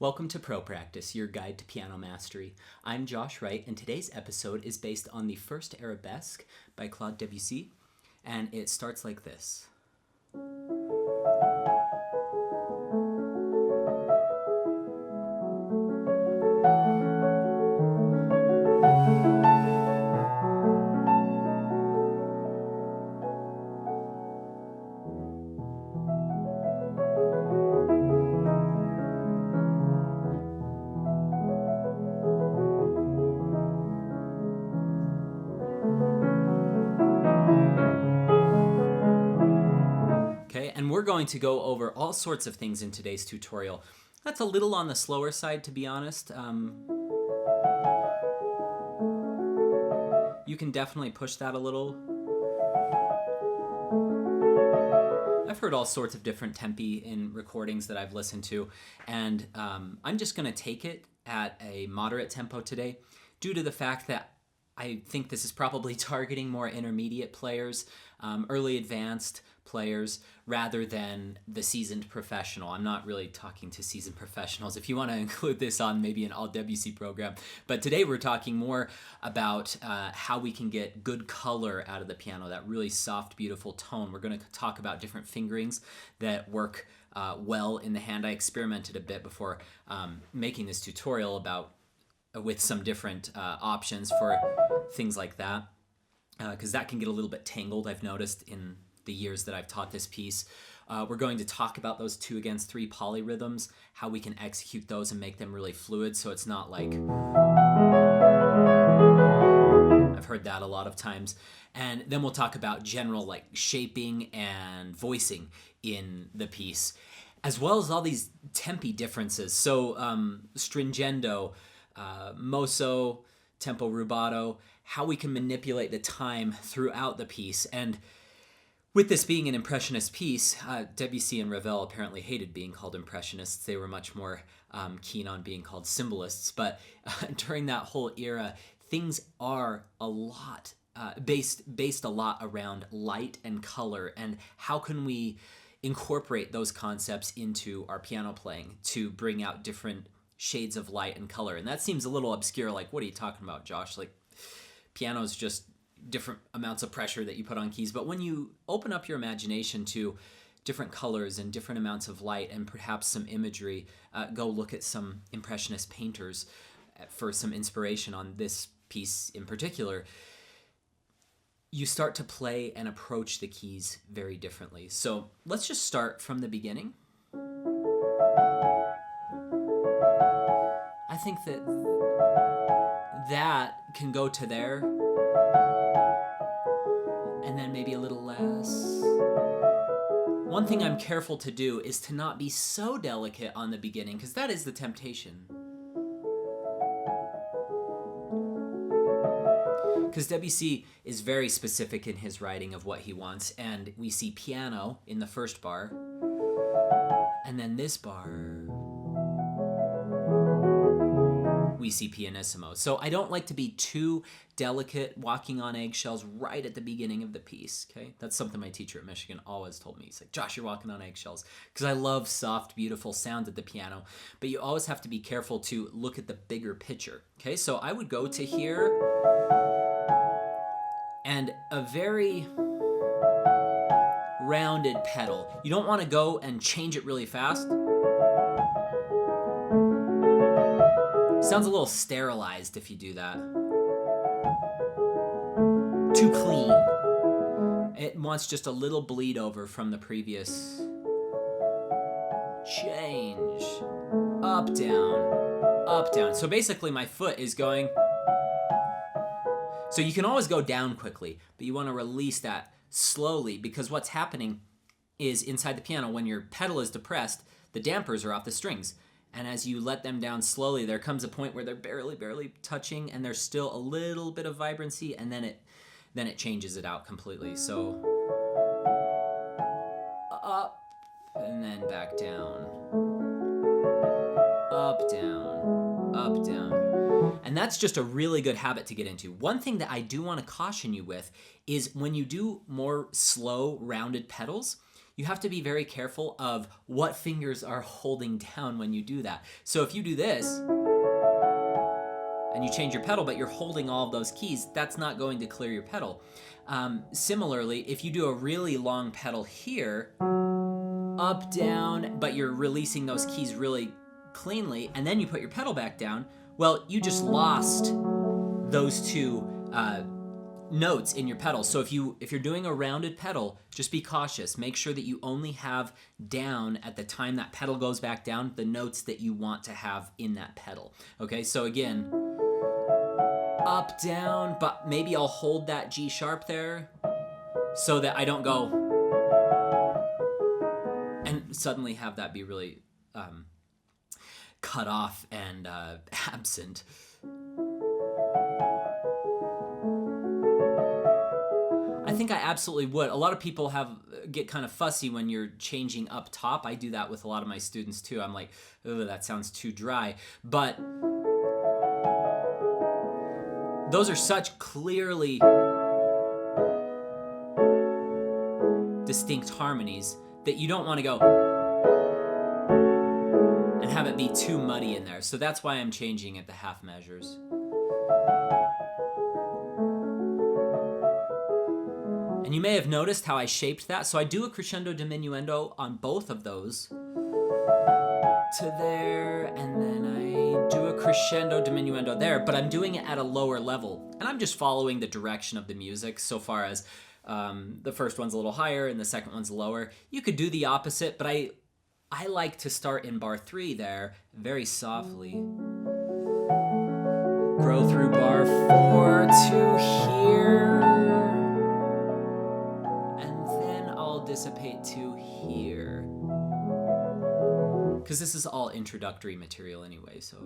Welcome to Pro Practice, your guide to piano mastery. I'm Josh Wright, and today's episode is based on the first Arabesque by Claude Debussy, and it starts like this. And we're going to go over all sorts of things in today's tutorial. That's a little on the slower side, to be honest. You can definitely push that a little. I've heard all sorts of different tempi in recordings that I've listened to, and I'm just going to take it at a moderate tempo today due to the fact that I think this is probably targeting more intermediate players, early advanced players, rather than the seasoned professional. I'm not really talking to seasoned professionals. If you want to include this on maybe an all-Debussy program. But today we're talking more about how we can get good color out of the piano, that really soft, beautiful tone. We're going to talk about different fingerings that work well in the hand. I experimented a bit before making this tutorial with some different options for things like that, because that can get a little bit tangled, I've noticed, in the years that I've taught this piece. We're going to talk about those 2-against-3 polyrhythms, how we can execute those and make them really fluid, so it's not like... I've heard that a lot of times. And then we'll talk about general like shaping and voicing in the piece, as well as all these tempi differences. So stringendo, mosso, tempo rubato, how we can manipulate the time throughout the piece. And with this being an impressionist piece, Debussy and Ravel apparently hated being called impressionists. They were much more keen on being called symbolists. But during that whole era, things are a lot based a lot around light and color, and how can we incorporate those concepts into our piano playing to bring out different shades of light and color. And that seems a little obscure, like, what are you talking about, Josh? Like, piano's just different amounts of pressure that you put on keys. But when you open up your imagination to different colors and different amounts of light and perhaps some imagery, go look at some impressionist painters for some inspiration on this piece in particular. You start to play and approach the keys very differently. So let's just start from the beginning. I think that can go to there, and then maybe a little less. One thing I'm careful to do is to not be so delicate on the beginning, because that is the temptation. Because Debussy is very specific in his writing of what he wants, and we see piano in the first bar, and then this bar we see pianissimo. So I don't like to be too delicate, walking on eggshells right at the beginning of the piece, okay? That's something my teacher at Michigan always told me. He's like, Josh, you're walking on eggshells. Because I love soft, beautiful sounds at the piano, but you always have to be careful to look at the bigger picture, okay? So I would go to here, and a very rounded pedal. You don't want to go and change it really fast. Sounds a little sterilized if you do that. Too clean. It wants just a little bleed over from the previous. Change. Up, down. Up, down. So basically my foot is going. So you can always go down quickly, but you want to release that slowly, because what's happening is inside the piano, when your pedal is depressed, the dampers are off the strings. And as you let them down slowly, there comes a point where they're barely touching, and there's still a little bit of vibrancy, and then it changes it out completely. So up, and then back down. Up, down, up, down. And that's just a really good habit to get into. One thing that I do want to caution you with is when you do more slow, rounded pedals, you have to be very careful of what fingers are holding down when you do that. So if you do this, and you change your pedal, but you're holding all of those keys, that's not going to clear your pedal. Similarly, if you do a really long pedal here, up, down, but you're releasing those keys really cleanly, and then you put your pedal back down, well, you just lost those two notes in your pedal. So if you're doing a rounded pedal, just be cautious. Make sure that you only have down at the time that pedal goes back down the notes that you want to have in that pedal. Okay, so again, up, down, but maybe I'll hold that G sharp there so that I don't go and suddenly have that be really cut off and absent. I think I absolutely would. A lot of people get kind of fussy when you're changing up top. I do that with a lot of my students too. I'm like, oh, that sounds too dry. But those are such clearly distinct harmonies that you don't want to go and have it be too muddy in there. So that's why I'm changing at the half measures. And you may have noticed how I shaped that. So I do a crescendo diminuendo on both of those to there, and then I do a crescendo diminuendo there, but I'm doing it at a lower level. And I'm just following the direction of the music so far as the first one's a little higher and the second one's lower. You could do the opposite, but I like to start in bar 3 there very softly. Grow through bar 4 to here. Dissipate to here, because this is all introductory material anyway, so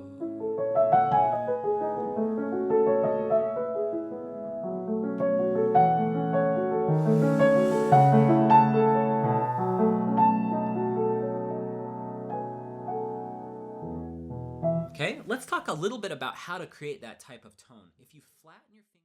okay, let's talk a little bit about how to create that type of tone. If you flatten your finger